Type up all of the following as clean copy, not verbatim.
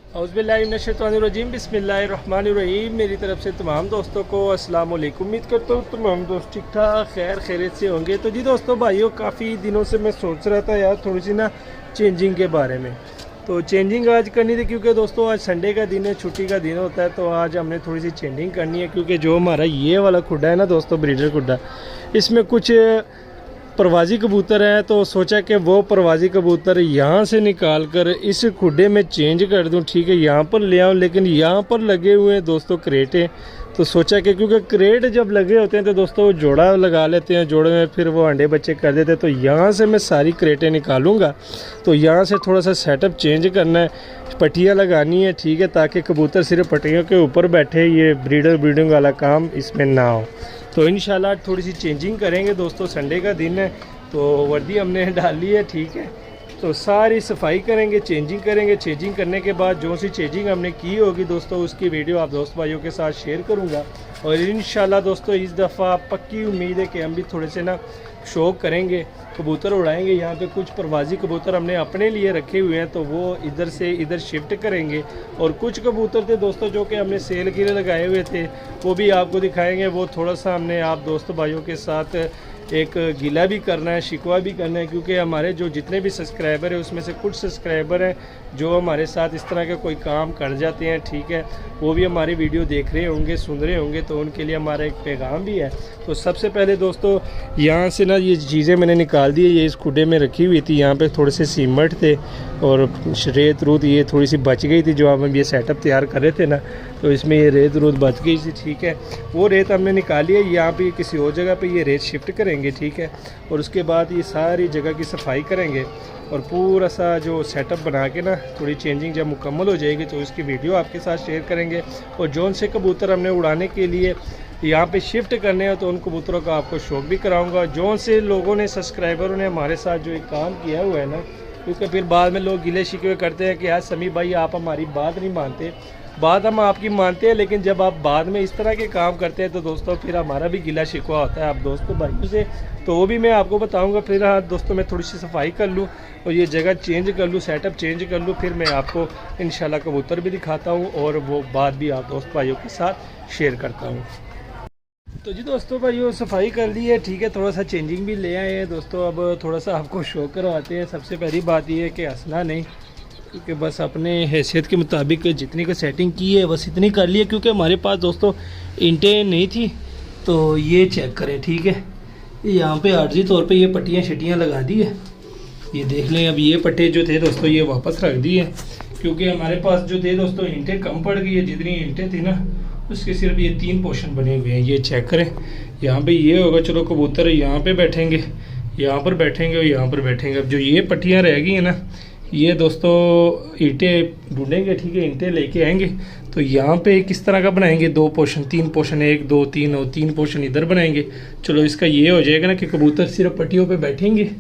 औज़ुबिल्लाहिमिनश्शैतानिर्रजीम बिस्मिल्लाहिर्रहमानिर्रहीम। मेरी तरफ से तमाम दोस्तों को अस्सलाम वालेकुम। उम्मीद करता हूँ तमाम दोस्त ठीक ठाक खैर खैरियत से होंगे। तो जी दोस्तों भाइयों, काफ़ी दिनों से मैं सोच रहा था यार थोड़ी सी ना चेंजिंग के बारे में। तो चेंजिंग आज करनी थी क्योंकि दोस्तों आज संडे का दिन है, छुट्टी का दिन होता है। तो आज हमने थोड़ी सी चेंजिंग करनी है क्योंकि जो हमारा ये वाला खुड्डा है ना दोस्तों, ब्रीडर खुड्डा, इसमें कुछ प्रवासी कबूतर हैं। तो सोचा कि वो प्रवासी कबूतर यहाँ से निकाल कर इस खुडे में चेंज कर दूँ, ठीक है, यहाँ पर ले आऊँ। लेकिन यहाँ पर लगे हुए हैं दोस्तों क्रेटें। तो सोचा कि क्योंकि क्रेट जब लगे होते हैं तो दोस्तों वो जोड़ा लगा लेते हैं, जोड़े में फिर वो अंडे बच्चे कर देते हैं। तो यहाँ से मैं सारी क्रेटें निकालूंगा। तो यहाँ से थोड़ा सा सेटअप चेंज करना है, पट्टियाँ लगानी है, ठीक है, ताकि कबूतर सिर्फ पट्टियों के ऊपर बैठे, ये ब्रीडिंग वाला काम इसमें ना हो। तो इंशाल्लाह थोड़ी सी चेंजिंग करेंगे दोस्तों। संडे का दिन है तो वर्दी हमने डाल ली है, ठीक है। तो सारी सफाई करेंगे, चेंजिंग करेंगे। चेंजिंग करने के बाद जो सी चेंजिंग हमने की होगी दोस्तों, उसकी वीडियो आप दोस्त भाइयों के साथ शेयर करूंगा। और इंशाल्लाह दोस्तों इस दफ़ा पक्की उम्मीद है कि हम भी थोड़े से ना शौक़ करेंगे, कबूतर उड़ाएंगे। यहाँ पे कुछ प्रवासी कबूतर हमने अपने लिए रखे हुए हैं, तो वो इधर से इधर शिफ्ट करेंगे। और कुछ कबूतर थे दोस्तों जो कि हमने सेल के लिए लगाए हुए थे, वो भी आपको दिखाएंगे। वो थोड़ा सा हमने आप दोस्त भाइयों के साथ एक गिला भी करना है, शिकवा भी करना है, क्योंकि हमारे जो जितने भी सब्सक्राइबर हैं उसमें से कुछ सब्सक्राइबर हैं जो हमारे साथ इस तरह के कोई काम कर जाते हैं, ठीक है। वो भी हमारी वीडियो देख रहे होंगे, सुन रहे होंगे, तो उनके लिए हमारा एक पैगाम भी है। तो सबसे पहले दोस्तों यहाँ से ना ये चीज़ें मैंने निकाल दी है, ये इस खुडे में रखी हुई थी। यहाँ पे थोड़े से सीमेंट थे और रेत रूत ये थोड़ी सी बच गई थी, जो हम ये सेटअप तैयार कर रहे थे ना, तो इसमें ये रेत रूत बच गई थी, ठीक है। वो रेत हमने निकाली है, यहाँ पे किसी और जगह पे ये रेत शिफ्ट करेंगे, ठीक है। और उसके बाद ये सारी जगह की सफाई करेंगे और पूरा सा जो सेटअप बना के ना थोड़ी चेंजिंग जब मुकम्मल हो जाएगी तो उसकी वीडियो आपके साथ शेयर करेंगे। और जौन से कबूतर हमने उड़ाने के लिए यहाँ पे शिफ्ट करने हैं तो उन कबूतरों का आपको शौक भी कराऊंगा। जौन से लोगों ने सब्सक्राइबरों ने हमारे साथ जो एक काम किया हुआ है ना, क्योंकि फिर बाद में लोग गिले शिकवे करते हैं कि यार समी भाई आप हमारी बात नहीं मानते। बात हम आपकी मानते हैं, लेकिन जब आप बाद में इस तरह के काम करते हैं तो दोस्तों फिर हमारा भी गिला शिकवा होता है आप दोस्तों भाइयों से। तो वो भी मैं आपको बताऊंगा। फिर हाँ दोस्तों मैं थोड़ी सी सफाई कर लूँ और ये जगह चेंज कर लूँ, सेटअप चेंज कर लूँ, फिर मैं आपको इंशाल्लाह कबूतर भी दिखाता हूँ और वो बात भी आप दोस्त भाइयों के साथ शेयर करता हूँ। तो जी दोस्तों भाइयों सफाई कर ली है, ठीक है, थोड़ा सा चेंजिंग भी ले आए हैं दोस्तों। अब थोड़ा सा आपको शो करवाते हैं। सबसे पहली बात ये है कि हंसना नहीं, क्योंकि बस अपने हैसियत के मुताबिक जितनी को सेटिंग की है बस इतनी कर ली है, क्योंकि हमारे पास दोस्तों ईंटें नहीं थी। तो ये चेक करें, ठीक है, यहाँ पे आर्जी तौर पे ये पट्टियाँ शटियाँ लगा दी है, ये देख लें। अब ये पट्टे जो थे दोस्तों ये वापस रख दिए, क्योंकि हमारे पास जो थे दोस्तों ईंटें कम पड़ गई है। जितनी ईंटें थी ना उसके सिर्फ ये 3 पोर्शन बने हुए हैं, ये चेक करें। यहाँ पे ये होगा, चलो कबूतर यहाँ पे बैठेंगे, यहाँ पर बैठेंगे और यहाँ पर बैठेंगे। अब जो ये पट्टियाँ रह गई हैं ना, ये दोस्तों ईंटें ढूंढेंगे, ठीक है, ईंटें लेके आएंगे। तो यहाँ पे किस तरह का बनाएंगे, 2 पोर्शन 3 पोर्शन, 1 2 3 और 3 पोर्शन इधर बनाएंगे। चलो इसका ये हो जाएगा ना कि कबूतर सिर्फ पट्टियों पे बैठेंगे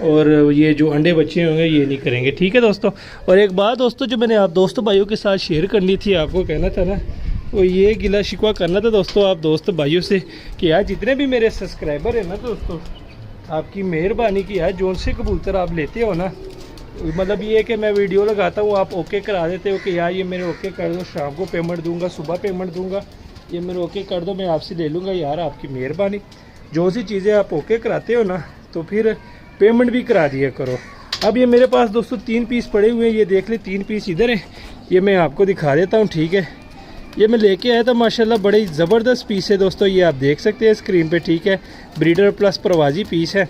और ये जो अंडे बच्चे होंगे ये नहीं करेंगे, ठीक है दोस्तों। और एक बात दोस्तों जो मैंने आप दोस्तों भाइयों के साथ शेयर करनी थी, आपको कहना था ना, तो ये गिला शिकवा करना था दोस्तों आप दोस्त भाइयों से कि यार जितने भी मेरे सब्सक्राइबर हैं ना दोस्तों, आपकी मेहरबानी की यार जौन से कबूतर आप लेते हो ना, मतलब ये है कि मैं वीडियो लगाता हूँ आप ओके करा देते हो कि यार ये मेरे ओके कर दो, शाम को पेमेंट दूंगा, सुबह पेमेंट दूंगा, ये मेरे ओके कर दो, मैं आपसे ले लूँगा। यार आपकी मेहरबानी, जो सी चीज़ें आप ओके कराते हो ना तो फिर पेमेंट भी करा दिया करो। अब ये मेरे पास दोस्तों 3 पीस पड़े हुए हैं, ये देख ले 3 पीस इधर हैं, ये मैं आपको दिखा देता हूँ, ठीक है। ये मैं लेके आया था माशाल्लाह, बड़े ज़बरदस्त पीस है दोस्तों, ये आप देख सकते हैं स्क्रीन पे, ठीक है। ब्रीडर प्लस प्रवासी पीस है।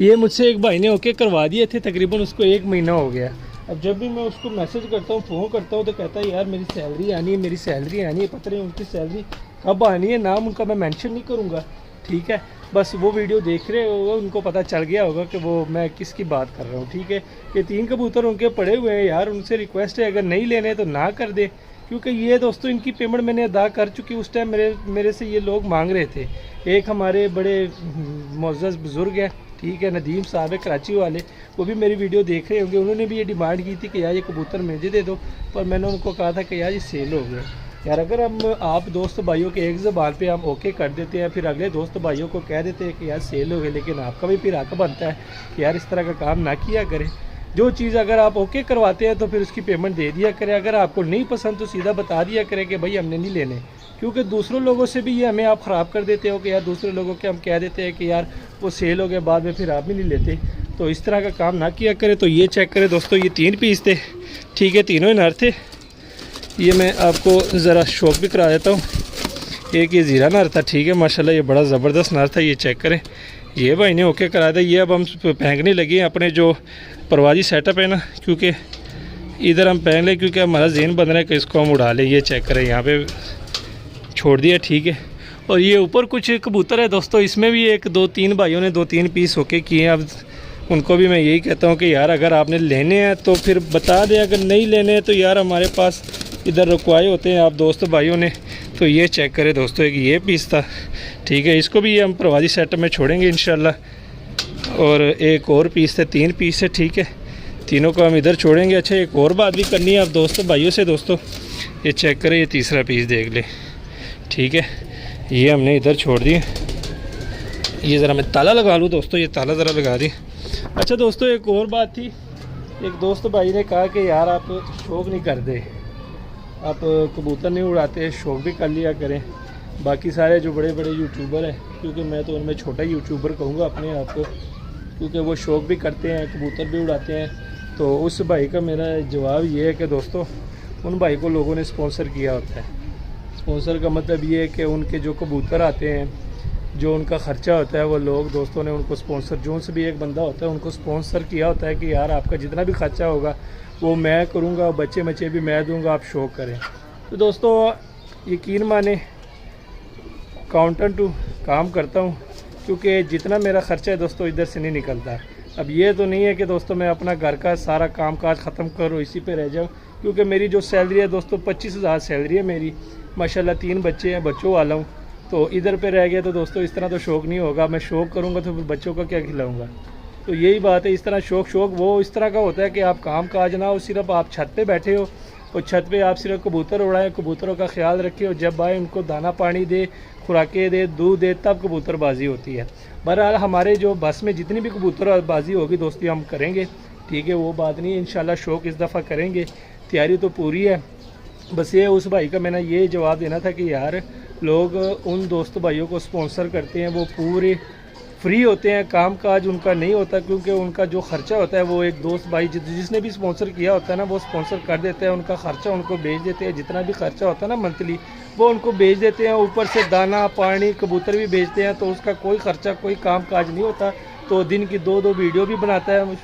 ये मुझसे एक भाई ने ओके करवा दिए थे, तकरीबन उसको 1 महीना हो गया। अब जब भी मैं उसको मैसेज करता हूँ, फ़ोन करता हूँ, तो कहता है यार मेरी सैलरी आनी है, मेरी सैलरी आनी है। पता नहीं उनकी सैलरी कब आनी है, नाम उनका मैं मेंशन नहीं करूँगा, ठीक है। बस वो वीडियो देख रहे होगा, उनको पता चल गया होगा कि वो मैं किसकी बात कर रहा हूँ, ठीक है। ये 3 कबूतर उनके पड़े हुए हैं यार, उनसे रिक्वेस्ट है अगर नहीं लेने तो ना कर दे, क्योंकि ये दोस्तों इनकी पेमेंट मैंने अदा कर चुकी। उस टाइम मेरे से ये लोग मांग रहे थे। एक हमारे बड़े मुअज़्ज़ज़ बुज़ुर्ग हैं, ठीक है, नदीम साहब है कराची वाले, वो भी मेरी वीडियो देख रहे होंगे। उन्होंने भी ये डिमांड की थी कि यार ये कबूतर मुझे दे दो, पर मैंने उनको कहा था कि यार ये सेल हो गया। यार अगर हम आप दोस्त भाइयों के एक ज़बान पे हम ओके कर देते हैं, फिर अगले दोस्त भाइयों को कह देते हैं कि यार सेल हो गए, लेकिन आपका भी फिर हक बनता है कि यार इस तरह का काम ना किया करें। जो चीज़ अगर आप ओके करवाते हैं तो फिर उसकी पेमेंट दे दिया करें, अगर आपको नहीं पसंद तो सीधा बता दिया करें कि भाई हमने नहीं लेने, क्योंकि दूसरों लोगों से भी ये हमें आप ख़राब कर देते हो कि यार दूसरे लोगों के हम कह देते हैं कि यार वो सेल हो गए, बाद में फिर आप भी नहीं लेते। तो इस तरह का काम ना किया करें। तो ये चेक करें दोस्तों, ये 3 पीस थे, ठीक है, तीनों ही नर थे। ये मैं आपको ज़रा शौक भी करा देता हूँ। एक ये ज़ीरा नर था, ठीक है, माशाल्लाह ये बड़ा ज़बरदस्त नर था। ये चेक करें, ये भाई ने ओके करा दिया। ये अब हम फेंकने लगे हैं अपने जो परवाजी सेटअप है ना, क्योंकि इधर हम फेंक लें क्योंकि हमारा ज़हन बन रहा है कि इसको हम उड़ा लें। ये चेक करें, यहाँ पे छोड़ दिया, ठीक है। और ये ऊपर कुछ कबूतर है दोस्तों, इसमें भी 1-2-3 भाइयों ने 2-3 पीस होके किए हैं। अब उनको भी मैं यही कहता हूँ कि यार अगर आपने लेने हैं तो फिर बता दें, अगर नहीं लेने हैं तो यार हमारे पास इधर रुकवाए होते हैं आप दोस्तों भाइयों ने। तो ये चेक करें दोस्तों, एक ये पीस था, ठीक है, इसको भी हम प्रवासी सेटअप में छोड़ेंगे इंशाल्लाह। और एक और पीस थे, 3 पीस है, ठीक है, तीनों को हम इधर छोड़ेंगे। अच्छा, एक और बात भी करनी है आप दोस्तों भाइयों से। दोस्तों ये चेक करें, ये तीसरा पीस देख ले, ठीक है, ये हमने इधर छोड़ दिए। ये ज़रा मैं ताला लगा लूँ दोस्तों, ये ताला ज़रा लगा दी। अच्छा दोस्तों, एक और बात थी, एक दोस्त भाई ने कहा कि यार आप शौक़ नहीं करते, आप कबूतर नहीं उड़ाते, शौक़ भी कर लिया करें। बाकी सारे जो बड़े बड़े यूट्यूबर हैं, क्योंकि मैं तो उनमें छोटा यूट्यूबर कहूँगा अपने आप को, क्योंकि वो शौक़ भी करते हैं, कबूतर भी उड़ाते हैं। तो उस भाई का मेरा जवाब ये है कि दोस्तों उन भाई को लोगों ने स्पॉन्सर किया होता है। स्पॉन्सर का मतलब ये है कि उनके जो कबूतर आते हैं, जो उनका ख़र्चा होता है, वो लोग दोस्तों ने उनको स्पॉन्सर, जो से भी एक बंदा होता है उनको स्पॉन्सर किया होता है कि यार आपका जितना भी खर्चा होगा वो मैं करूँगा, बच्चे बच्चे भी मैं दूँगा, आप शौक़ करें। तो दोस्तों यकीन माने काउंटर टू काम करता हूँ, क्योंकि जितना मेरा ख़र्चा है दोस्तों इधर से नहीं निकलता। अब ये तो नहीं है कि दोस्तों मैं अपना घर का सारा काम काज ख़त्म करूँ, इसी पे रह जाऊँ, क्योंकि मेरी जो सैलरी है दोस्तों 25,000 सैलरी है मेरी, माशाल्लाह 3 बच्चे हैं, बच्चों वाला हूँ। तो इधर पे रह गया तो दोस्तों इस तरह तो शौक़ नहीं होगा। मैं शौक़ करूँगा तो फिर बच्चों का क्या खिलाऊँगा। तो यही बात है, इस तरह शौक़ वो इस तरह का होता है कि आप काम काज ना हो, सिर्फ आप छत पे बैठे हो और छत पे आप सिर्फ कबूतर उड़ाएं, कबूतरों का ख्याल रखें और जब आए उनको दाना पानी दे, खुराकें दे, दूध दे, तब कबूतरबाजी होती है। बहरहाल हमारे जो बस में जितनी भी कबूतरबाजी होगी दोस्ती हम करेंगे, ठीक है, वो बात नहीं है। इंशाल्लाह शौक़ इस दफ़ा करेंगे, तैयारी तो पूरी है। बस ये उस भाई का मैंने ये जवाब देना था कि यार लोग उन दोस्त भाइयों को स्पॉन्सर करते हैं, वो पूरे फ्री होते हैं, काम काज उनका नहीं होता, क्योंकि उनका जो ख़र्चा होता है वो एक दोस्त भाई जिसने भी स्पॉन्सर किया होता है ना, वो स्पॉन्सर कर देते हैं, उनका ख़र्चा उनको भेज देते हैं, जितना भी ख़र्चा होता है ना मंथली वो उनको भेज देते हैं, ऊपर से दाना पानी कबूतर भी भेजते हैं। तो उसका कोई ख़र्चा कोई काम काज नहीं होता। तो दिन की 2-2 वीडियो भी बनाता है,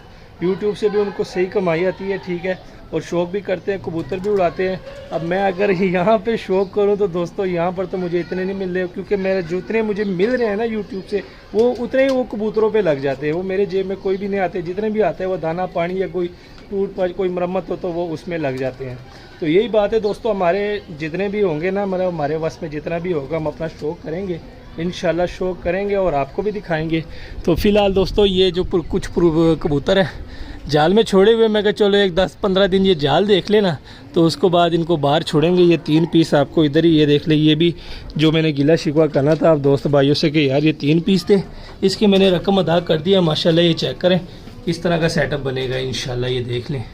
यूट्यूब से भी उनको सही कमाई आती है, ठीक है, और शौक़ भी करते हैं, कबूतर भी उड़ाते हैं। अब मैं अगर यहाँ पे शौक़ करूँ तो दोस्तों यहाँ पर तो मुझे इतने नहीं मिल रहे, क्योंकि मेरे जितने मुझे मिल रहे हैं ना यूट्यूब से वो उतने ही वो कबूतरों पे लग जाते हैं। वो मेरे जेब में कोई भी नहीं आते, जितने भी आते हैं वो दाना पानी या कोई टूट पाट कोई मरम्मत हो तो वो उसमें लग जाते हैं। तो यही बात है दोस्तों, हमारे जितने भी होंगे ना, मतलब हमारे वश में जितना भी होगा हम अपना शौक़ करेंगे, इंशाल्लाह शौक़ करेंगे और आपको भी दिखाएंगे। तो फ़िलहाल दोस्तों ये जो कुछ कबूतर है जाल में छोड़े हुए, मैं कहा चलो एक 10-15 दिन ये जाल देख लेना, तो उसको बाद इनको बाहर छोड़ेंगे। ये 3 पीस आपको इधर ही ये देख ले, ये भी जो मैंने गिला शिकवा करना था आप दोस्त भाइयों से कि यार ये 3 पीस थे, इसकी मैंने रकम अदा कर दिया माशाल्लाह। ये चेक करें इस तरह का सेटअप बनेगा इंशाल्लाह, ये देख लें,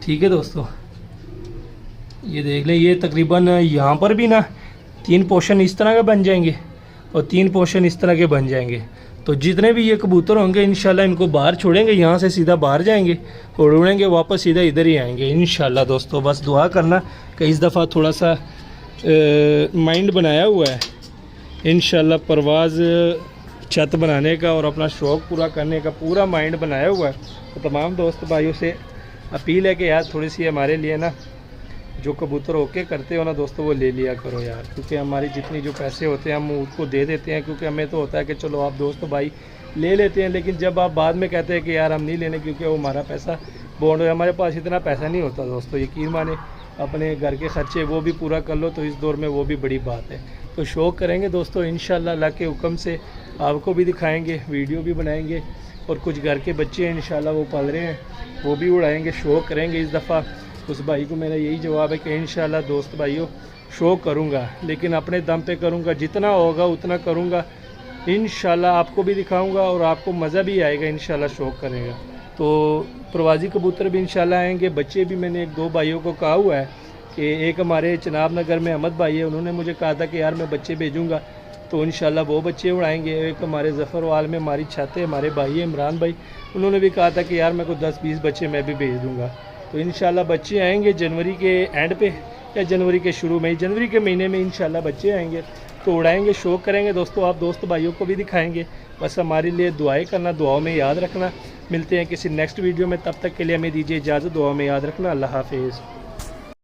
ठीक है दोस्तों, ये देख लें। ये तकरीबन यहाँ पर भी ना 3 पोर्शन इस तरह के बन जाएंगे और 3 पोर्शन इस तरह के बन जाएंगे। तो जितने भी ये कबूतर होंगे इंशाल्लाह इनको बाहर छोड़ेंगे, यहाँ से सीधा बाहर जाएंगे और उड़ेंगे वापस सीधा इधर ही आएंगे इंशाल्लाह। दोस्तों बस दुआ करना कि इस दफ़ा थोड़ा सा माइंड बनाया हुआ है इंशाल्लाह, परवाज़ छत बनाने का और अपना शौक़ पूरा करने का पूरा माइंड बनाया हुआ है। तो तमाम दोस्त भाइयों से अपील है कि यार थोड़ी सी हमारे लिए ना जो कबूतर ओके करते हो ना दोस्तों वो ले लिया करो यार, क्योंकि हमारी जितनी जो पैसे होते हैं हम उसको दे देते हैं, क्योंकि हमें तो होता है कि चलो आप दोस्त भाई ले लेते हैं, लेकिन जब आप बाद में कहते हैं कि यार हम नहीं लेने क्योंकि वो हमारा पैसा बॉन्ड है, हमारे पास इतना पैसा नहीं होता दोस्तों। यकीन माने अपने घर के ख़र्चे वो भी पूरा कर लो तो इस दौर में वो भी बड़ी बात है। तो शौक़ करेंगे दोस्तों इंशाल्लाह, अल्लाह के हुक्म से आपको भी दिखाएँगे, वीडियो भी बनाएँगे और कुछ घर के बच्चे हैं इंशाल्लाह वो पाल रहे हैं वो भी उड़ाएँगे, शौक़ करेंगे। इस दफ़ा उस भाई को मेरा यही जवाब है कि इंशाल्लाह दोस्त भाइयों शौक़ करूँगा, लेकिन अपने दम पे करूँगा, जितना होगा उतना करूँगा इंशाल्लाह। आपको भी दिखाऊँगा और आपको मज़ा भी आएगा इंशाल्लाह शौक़ करेगा। तो प्रवासी कबूतर भी इंशाल्लाह आएंगे। बच्चे भी मैंने एक दो भाइयों को कहा हुआ है कि एक हमारे चनाब नगर में अहमद भाई है, उन्होंने मुझे कहा था कि यार मैं बच्चे भेजूँगा, तो इंशाल्लाह वो बच्चे उड़ाएंगे। एक हमारे ज़फ़रवाल में हमारी छाते हमारे भाई है इमरान भाई, उन्होंने भी कहा था कि यार मेरे को 10-20 बच्चे मैं भी भेज दूँगा। तो इंशाल्लाह बच्चे आएंगे जनवरी के एंड पे या जनवरी के शुरू में, जनवरी के महीने में इंशाल्लाह बच्चे आएंगे तो उड़ाएंगे, शौक़ करेंगे दोस्तों, आप दोस्त भाइयों को भी दिखाएंगे। बस हमारे लिए दुआएं करना, दुआओं में याद रखना। मिलते हैं किसी नेक्स्ट वीडियो में, तब तक के लिए हमें दीजिए इजाज़त, दुआ में याद रखना। अल्लाह हाफिज़।